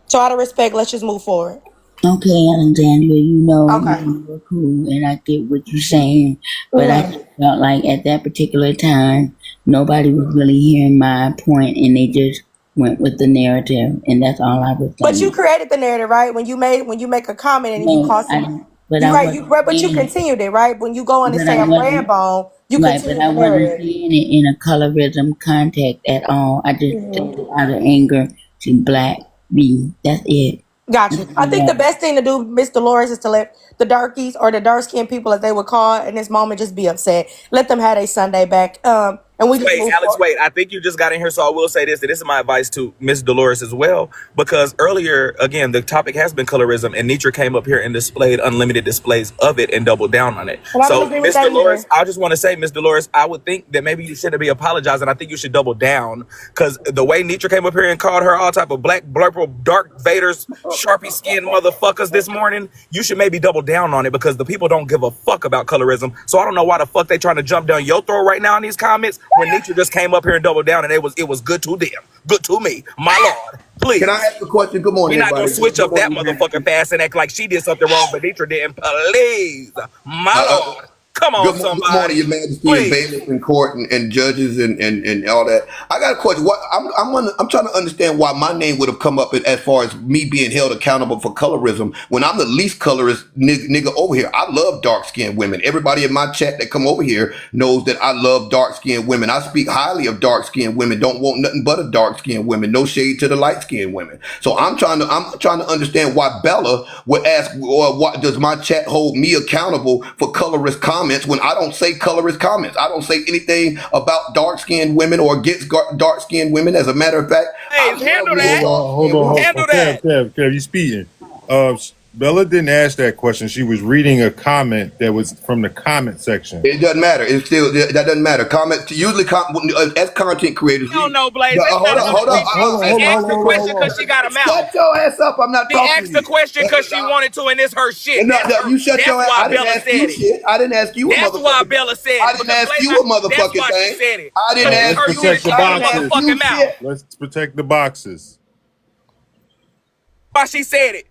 So out of respect, let's just move forward. Okay, Alexandria, Okay. you're cool, and I get what you're saying, but I just felt like at that particular time, nobody was really hearing my point, and they just went with the narrative, and that's all I was But you saying. created the narrative, right? When you make a comment and you No, call I, some, but you I right, you wasn't right, but you saying it, continued it, right? When you go on and but say I I'm wasn't, Redbone, you right, but continue I the wasn't narrative. saying it in a colorism context at all. I just said it out of anger to Black B. That's it. Got you. Nothing I think the more. best thing to do, Miss Dolores, is to let the darkies or the dark skinned people, as they would call in this moment, just be upset. Let them have a Sunday back. And we just Wait, move Alex, forward. wait. I think you just got in here, so I will say this. That this is my advice to Miss Dolores as well. Because earlier, again, the topic has been colorism, and Nitra came up here and displayed unlimited displays of it and doubled down on it. And I don't So, agree with Miss that Dolores, either. I just want to say, Miss Dolores, I would think that maybe you shouldn't be apologizing. I think you should double down. Because the way Nitra came up here and called her all type of black, blurple, dark Vaders, Sharpie skinned motherfuckers this morning, you should maybe double down on it because the people don't give a fuck about colorism. So I don't know why the fuck they trying to jump down your throat right now in these comments when Nitra just came up here and doubled down and it was good to them, good to me, my lord. Can I Please, ask a question? Good we're morning, not gonna everybody. switch Good up that morning, motherfucker Majesty. fast and act like she did something wrong, but Nitra didn't. Please, my Uh, uh, lord, come on, good morning, somebody, Your Majesty, and please. bailiffs in court, and judges, and all that. I got a question. What I'm trying to understand why my name would have come up as far as me being held accountable for colorism when I'm the least colorist nigga over here. I love dark skinned women. Everybody in my chat that come over here knows that I love dark skinned women. I speak highly of dark skinned women. Don't want nothing but a dark skinned women. No shade to the light skinned women. So I'm trying to understand why Bella would ask, or what does my chat hold me accountable for colorist comments when I don't say colorist comments? I don't say anything about dark skinned women or against dark skinned women. As a matter of fact, I Please love handle me some that. dark Hold skinned on, women. Handle Kev, that. you speaking. Bella didn't ask that question. She was reading a comment that was from the comment section. It doesn't matter. It's still that doesn't matter. Comment usually as content creators. I don't know, Blaze. It's Hold not up, about hold up. she asked the question because she got a mouth. Shut your ass up. I'm not She talking to asked the you. question because she wanted to, and it's her shit. No, That's no, her. you shut That's your ass. why I didn't Bella ask said you it. shit. I didn't ask you a That's why motherfucking thing. Bella said I it. didn't Because ask Blaze, you a that's motherfucking why she thing. said it. I didn't Because it's ask her you. shit. Protect the She got a I didn't ask boxes. you motherfucking mouth. shit. Let's protect the boxes. Why she said it.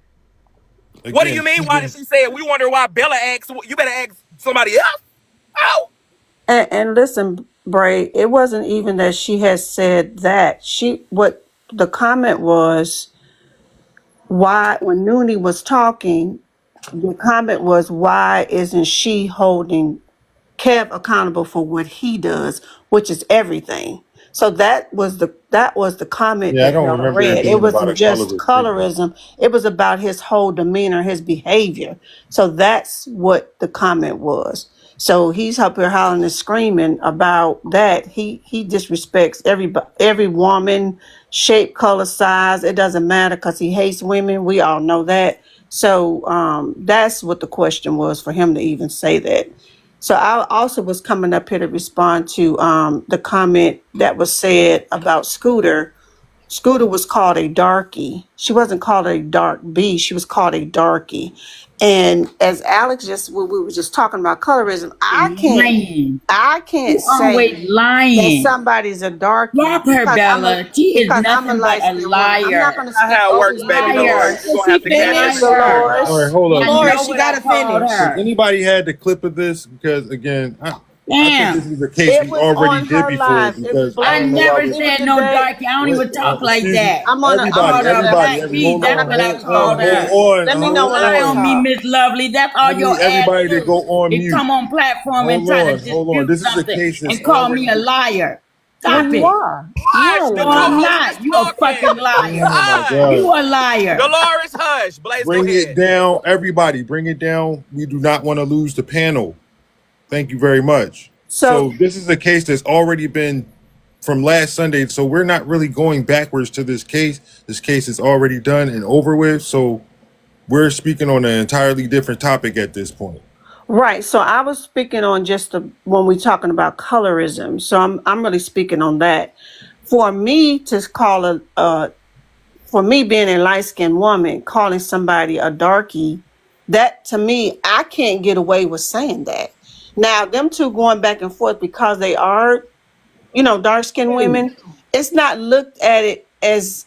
What do you Again, mean? she's Why did been. she say it? We wonder why Bella asked. You better ask somebody else. Oh. And listen, Bray, it wasn't even that she had said that. What the comment was, why, when Noonie was talking, the comment was, why isn't she holding Kev accountable for what he does, which is everything. So that was the comment Yeah, I that don't Bella remember it read. It being about wasn't a just colorist statement. colorism, it was about his whole demeanor, his behavior. So that's what the comment was. So he's up here hollering and screaming about that. He disrespects every woman, shape, color, size. It doesn't matter because he hates women. We all know that. So that's what the question was for him to even say that. So I also was coming up here to respond to the comment that was said about Scooter. Scooter was called a darkie. She wasn't called a dark B. She was called a darkie. And as Alex just, when we were just talking about colorism, I can't, Lying. I can't You always say that lying. somebody's a darkie Drop her, Bella. She is because I'm a nothing but light a skinned woman. I'm not liar. going to Not speak how it over works, you, baby Liar. Dolores. You're Dolores. gonna She have to catch Miss this. finished. All right, Dolores. hold up. I Dolores, know she what I gotta called finish. Has her. anybody had the clip of this? Because again, I think this Damn. is a case It we was already on did her before. live. It was Because I I don't Blaze. know why never we. It was said the no day. darky. I don't Wait, even talk like excuse me, that. I I'm called gonna her let everybody, Black her. B. hold That's Let on, what I her called talk. her. Let me know Don't when I lie can on me, talk. Miss Lovely. That's I all your need ass everybody to go do. on You mute. come on platform and try to Hold on. dispute This is a something case that's and call me already a been. liar. Well, Stop you it. are. You are Hush. a The No, I'm liar. co-host not. is You a talking. fucking liar. Oh my Hush. You God. a liar. Dolores, hush. Blaze, go Bring it ahead. down, everybody. Bring it down. We do not want to lose the panel. Thank you very much. So So this is a case that's already been from last Sunday. So we're not really going backwards to this case. This case is already done and over with. So we're speaking on an entirely different topic at this point. right. So I was speaking on just when we're talking about colorism. So I'm really speaking on that. For me to call for me being a light skinned woman, calling somebody a darkie, that to me, I can't get away with saying that. Now, them two going back and forth because they are dark skinned women, it's not looked at it as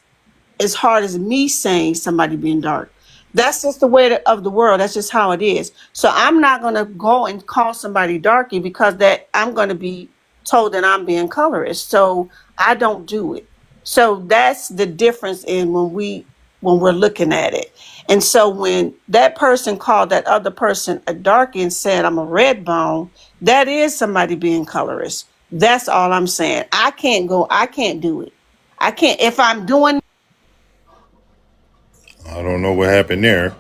hard as me saying somebody being dark. That's just the way of the world. That's just how it is. So I'm not gonna go and call somebody darky because that I'm gonna be told that I'm being colorist. So I don't do it. So that's the difference in when we're looking at it. And so when that person called that other person a darky and said I'm a red bone, that is somebody being colorist. That's all I'm saying. I can't do it. I can't if I'm doing. I don't know what happened there.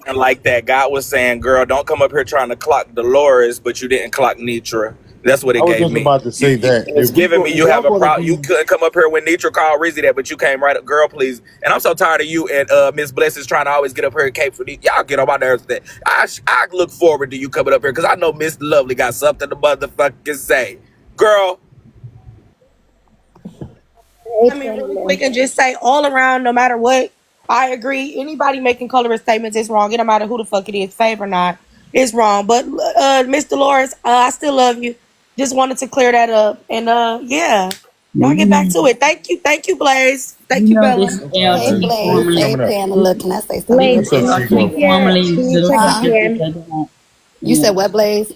And like that God was saying, girl, don't come up here trying to clock Dolores, but you didn't clock Nitra. That's what I it was gave just me. about to say that It's if we giving go, me if you y'all have a going to problem. You be, couldn't come up here when Nitra called Rizzy that, but you came right up. Girl, please. And I'm so tired of you and Miss Bless is trying to always get up here and cape for these. Y'all get on my nerves with that. I look forward to you coming up here because I know Miss Lovely got something to motherfucking say. Girl, I mean, really quick and just say all around, no matter what, I agree. Anybody making colorist statements is wrong. It don't matter who the fuck it is, fave or not, it's wrong. But Miss Dolores, I still love you. Just wanted to clear that up. And yeah, Well, y'all get back to it. Thank you, Blaze. Thank you, Bella. this all Hey right, LT Blaze, what's formerly, hey coming up? Pamela, can I say something Blaze, real What's up, can quick? you check LT Chico? your formerly can you little check your Huh? sister. PM? You Yeah. said what, Blaze?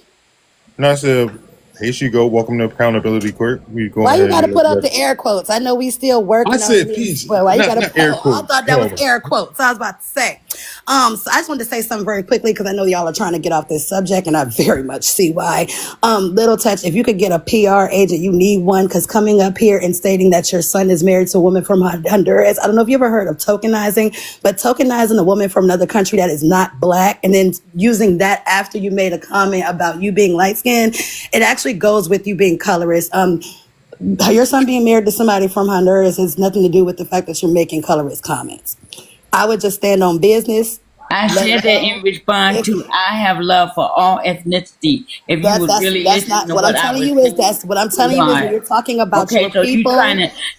No, I said, here she go. Welcome to Accountability Court. We going Why you ahead got and to let put you up up. the air quotes? I know we still I working on said this, peace, but why you got to? not air Oh, I quotes. thought that was Hold on. air quotes. I was about to say. So I just wanted to say something very quickly because I know y'all are trying to get off this subject, and I very much see why. Little touch, if you could get a PR agent, you need one because coming up here and stating that your son is married to a woman from Honduras. I don't know if you ever heard of tokenizing, but tokenizing a woman from another country that is not black, and then using that after you made a comment about you being light skinned, it actually goes with you being colorist. Your son being married to somebody from Honduras has nothing to do with the fact that you're making colorist comments. I would just stand on business. I Let said it that in go. response to I have love for all ethnicity. If you would really That's listen not to what what I'm I telling was you is saying, that's what I'm telling you is when sweetheart. you're talking about Okay, your so people.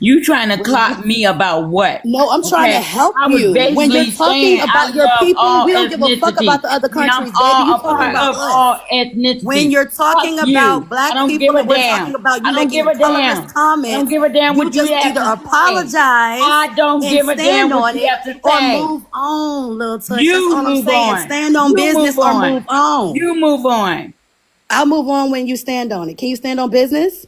you trying to When you clock me about what? No, I'm trying to Okay, help I was you. When you're basically talking saying I about your love people, all we don't give a fuck ethnicity. about the other I mean, I'm countries, baby. You all a talking part about of us. all When ethnicity. you're Fuck talking you. about I black don't give people a and we're talking damn. about I you don't give making a colorist damn. I don't comments, give a damn you what you just have either to say. apologize I don't and give a damn stand what on you it have to or say. move on, little touch. That's You all I'm move saying. on. Stand on You business move or on. move on. You move on. I'll move on when you stand on it. Can you stand on business?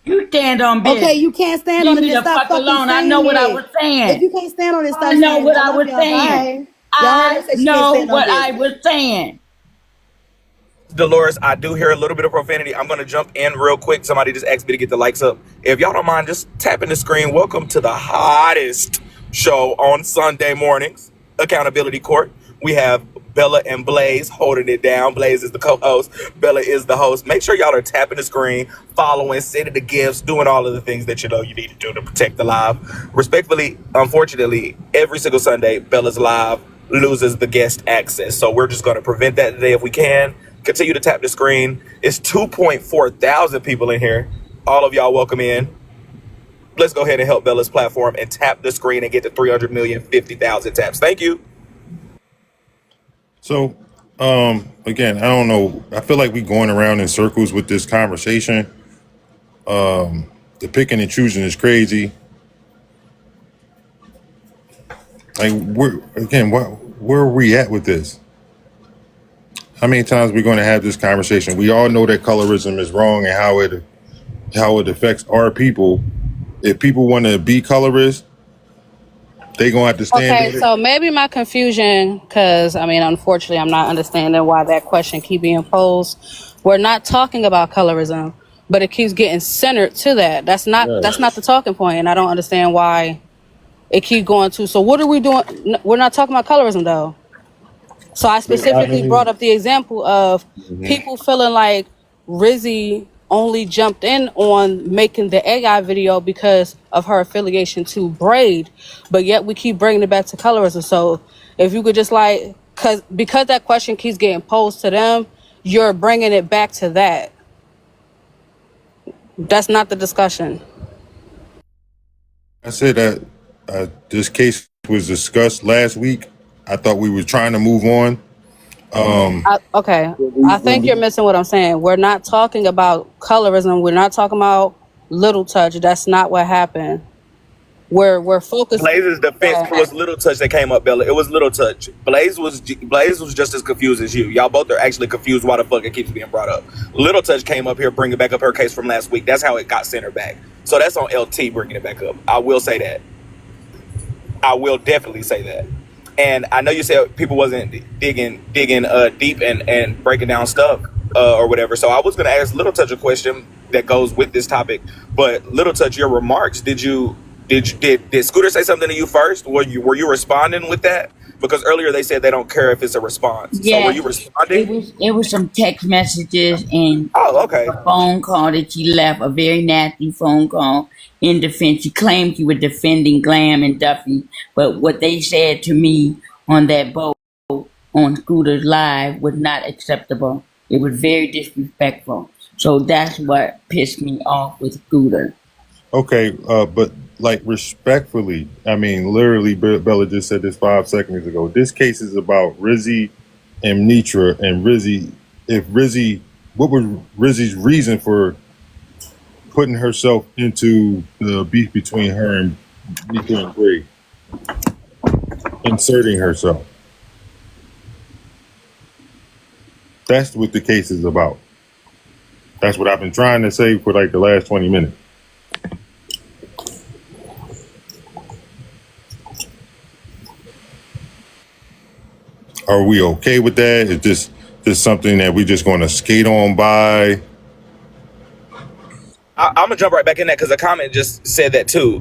You stand on Okay, business. you can't stand on Leave it, me then the stop fuck fucking alone. I know saying what I it. was If saying. you can't stand on it, I stop know saying it. what I I love was y'all. saying. Bye. Y'all heard her I say she can't know stand on what I business. was saying. Dolores, I do hear a little bit of profanity. I'm going to jump in real quick. Somebody just asked me to get the likes up. If y'all don't mind, just tapping the screen. Welcome to the hottest show on Sunday mornings, Accountability Court. We have Bella and Blaze holding it down. Blaze is the co-host. Bella is the host. Make sure y'all are tapping the screen, following, sending the gifts, doing all of the things that you know you need to do to protect the live. Respectfully, unfortunately, every single Sunday, Bella's live loses the guest access. So we're just going to prevent that today if we can. Continue to tap the screen. It's 2.4 thousand people in here. All of y'all welcome in. Let's go ahead and help Bella's platform and tap the screen and get to 300,050,000 taps. Thank you. So, again, I don't know. I feel like we going around in circles with this conversation. The picking and choosing is crazy. Like, where are we at with this? How many times are we going to have this conversation? We all know that colorism is wrong and how it affects our people. If people want to be colorist, they gonna have to stand Okay, on it. so maybe my confusion, because I mean, unfortunately, I'm not understanding why that question keep being posed. We're not talking about colorism, but it keeps getting centered to that. That's not the talking point, and I don't understand why it keep going to. So what are we doing? We're not talking about colorism though. So I I specifically brought mean, up the example of people feeling like Rizzy only jumped in on making the AI video because of her affiliation to Braid, but yet we keep bringing it back to colorism. So if you could just like, because that question keeps getting posed to them, you're bringing it back to that. That's not the discussion. I said that this case was discussed last week. I thought we were trying to move on. Okay, I think you're missing what I'm saying. We're not talking about colorism. We're not talking about Little Touch. That's not what happened. We're focusing. Blaze's defense, it was Little Touch that came up, Bella. It was Little Touch. Blaze was just as confused as you. Y'all both are actually confused why the fuck it keeps being brought up. Little Touch came up here bringing back up her case from last week. That's how it got sent her back. So that's on LT bringing it back up. I will say that. I will definitely say that. And I know you said people wasn't digging deep and breaking down stuff or whatever. So I was going to ask Little Touch a question that goes with this topic. But Little Touch, your remarks, did Scooter say something to you first? Were you responding with that? Because earlier they said they don't care if it's a response. Yeah, so were you responding? it was some text messages and okay, a phone call that she left, a very nasty phone call in defense. She claimed she was defending Glam and Duffy, but what they said to me on that boat on Scooter's Live was not acceptable. It was very disrespectful. So that's what pissed me off with Scooter. Okay, but like respectfully, I mean, literally, Bella just said this 5 seconds ago. This case is about Rizzy and Nitra, and what was Rizzy's reason for putting herself into the beef between her and Nitra and Gray, inserting herself. That's what the case is about. That's what I've been trying to say for like the last 20 minutes. Are we okay with that? Is this something that we just going to skate on by? I'm gonna jump right back in that because a comment just said that too.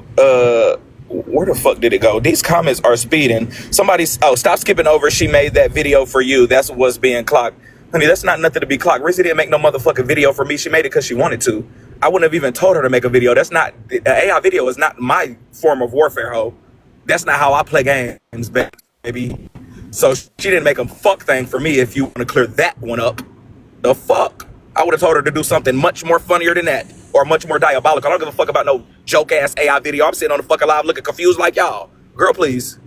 Where the fuck did it go? These comments are speeding. Stop skipping over. She made that video for you. That's what's being clocked. Honey, that's not nothing to be clocked. Rizzy didn't make no motherfucking video for me. She made it because she wanted to. I wouldn't have even told her to make a video. That's not, an AI video is not my form of warfare, ho. That's not how I play games, baby. So she didn't make a fuck thing for me if you want to clear that one up. The fuck? I would have told her to do something much more funnier than that. Or much more diabolical. I don't give a fuck about no joke-ass AI video. I'm sitting on the fucking live looking confused like y'all. Girl, please.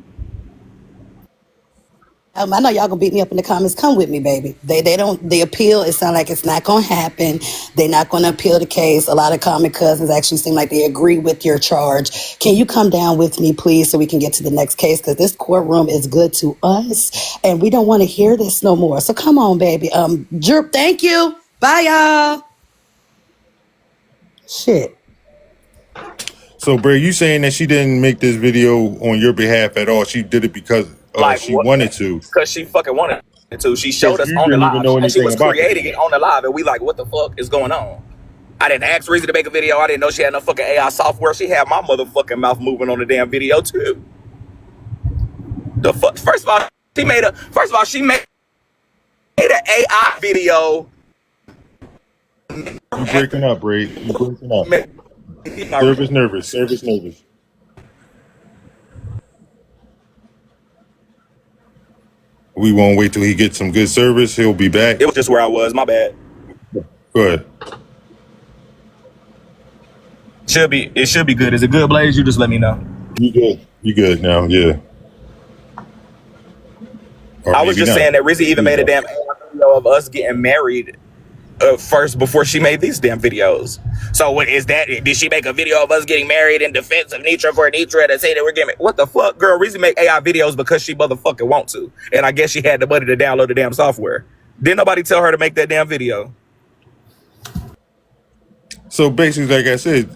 I know y'all gonna beat me up in the comments. Come with me, baby. The appeal, it sounds like it's not gonna happen. They're not gonna appeal the case. A lot of comic cousins actually seem like they agree with your charge. Can you come down with me, please, so we can get to the next case? Because this courtroom is good to us, and we don't want to hear this no more. So come on, baby. Jerp, thank you. Bye, y'all. Shit. So, Bray, you saying that she didn't make this video on your behalf at all? She did it because she wanted to. Because she fucking wanted to. She showed us You on the didn't even know live. And she anything was about creating it on the live. And we like, what the fuck is going on? I didn't ask Rizzy to make a video. I didn't know she had no fucking AI software. She had my motherfucking mouth moving on the damn video too. The fuck? First of all, she made an AI video. You breaking up, Bray. You breaking up. Service nervous. We won't wait till he gets some good service. He'll be back. It was just where I was. My bad. Good. It should be good. Is it good, Blaze? You just let me know. You good now? Yeah. I was just saying that Rizzy even made a damn video of us getting married first before she made these damn videos. So what is that? Did she make a video of us getting married in defense of Nitra for Nitra to say that we're getting? What the fuck, girl? Rizzy make AI videos because she motherfucking want to, and I guess she had the money to download the damn software. Didn't nobody tell her to make that damn video? So basically, like I said,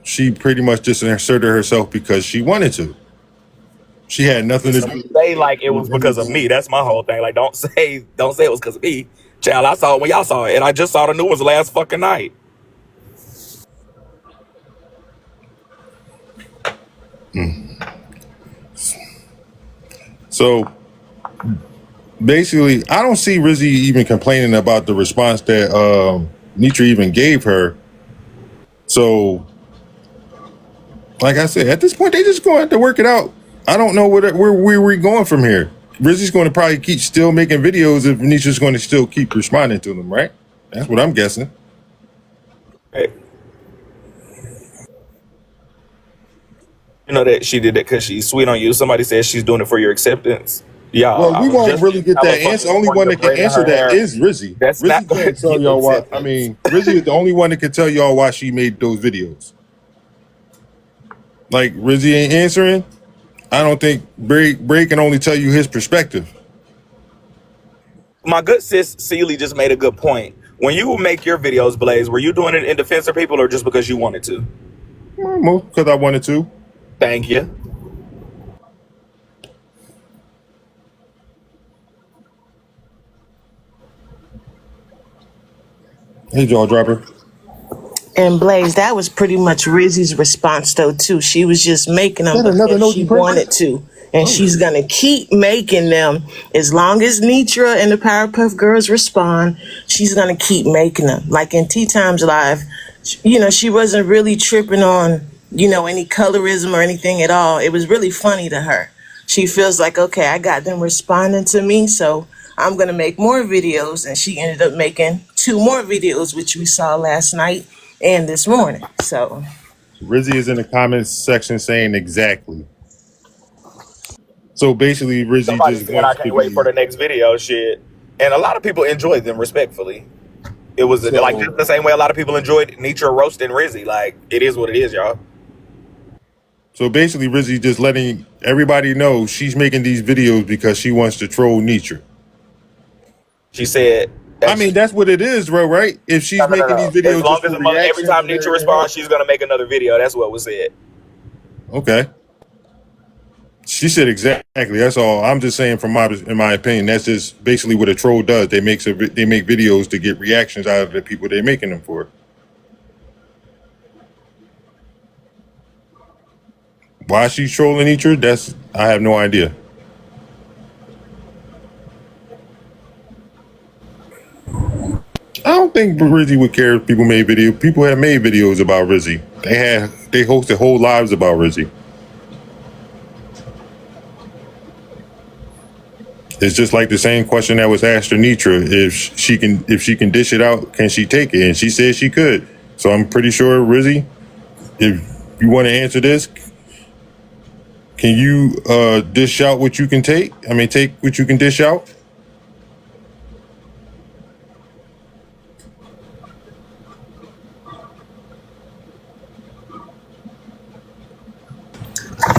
she pretty much just inserted herself because she wanted to. She had nothing to do. Say like it was because of me. That's my whole thing. Like don't say it was because of me. Child, I saw it when y'all saw it, and I just saw the new ones last fucking night. So basically, I don't see Rizzy even complaining about the response that Nitra even gave her. So, like I said, at this point, they just going to have to work it out. I don't know where we're going from here. Rizzy's going to probably keep still making videos if Nitra's going to still keep responding to them, right? That's what I'm guessing. Right. You know that she did it because she's sweet on you. Somebody says she's doing it for your acceptance. Y'all, Well, I we was won't just really get telling that fucking answer. Only morning one to that can braiding answer her that hair. is Rizzy. That's not Rizzy can't tell give me y'all why. I 10 seconds. mean, Rizzy is the only one that can tell y'all why she made those videos. Like Rizzy ain't answering. I don't think Bray can only tell you his perspective. My good sis Celie just made a good point. When you make your videos, Blaze, were you doing it in defense of people or just because you wanted to? Most because I wanted to. Thank you. Hey, jaw dropper. And Blaze, that was pretty much Rizzy's response though too. She was just making them Is that another because she nosy person? wanted to. And Oh. she's gonna keep making them as long as Nitra and the Powerpuff Girls respond. She's gonna keep making them. Like in Tea Times Live, she wasn't really tripping on any colorism or anything at all. It was really funny to her. She feels like, okay, I got them responding to me, so I'm gonna make more videos. And she ended up making 2 more videos, which we saw last night and this morning. So Rizzy is in the comments section saying exactly. So basically, Rizzy Somebody just said I wants to can't wait for be. the next video shit. And a lot of people enjoyed them respectfully. It was like So just the same way a lot of people enjoyed Nitra roasting Rizzy. Like it is what it is, y'all. So basically, Rizzy just letting everybody know she's making these videos because she wants to troll Nietzsche. She said I that mean, that's what it is, bro, right? If she's making these As videos long just as for the mother, every reactions time and Nitra everything responds, else. she's gonna make another video. That's what was said. Okay. She said exactly. That's all. I'm just saying, in my opinion, that's just basically what a troll does. They make videos to get reactions out of the people they're making them for. Why she's trolling each other? I have no idea. I don't think Rizzy would care if people made videos. People have made videos about Rizzy. They hosted whole lives about Rizzy. It's just like the same question that was asked to Nitra. If she can dish it out, can she take it? And she said she could. So I'm pretty sure, Rizzy, if you want to answer this, can you dish out what you can take? I mean, take what you can dish out?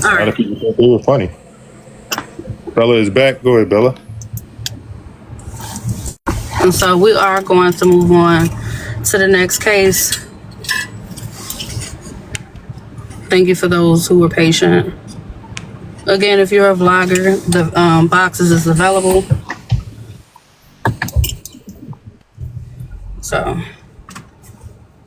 All A lot of right. people thought they were funny. Bella is back. Go ahead, Bella. And so we are going to move on to the next case. Thank you for those who were patient. Again, if you're a vlogger, the boxes is available. So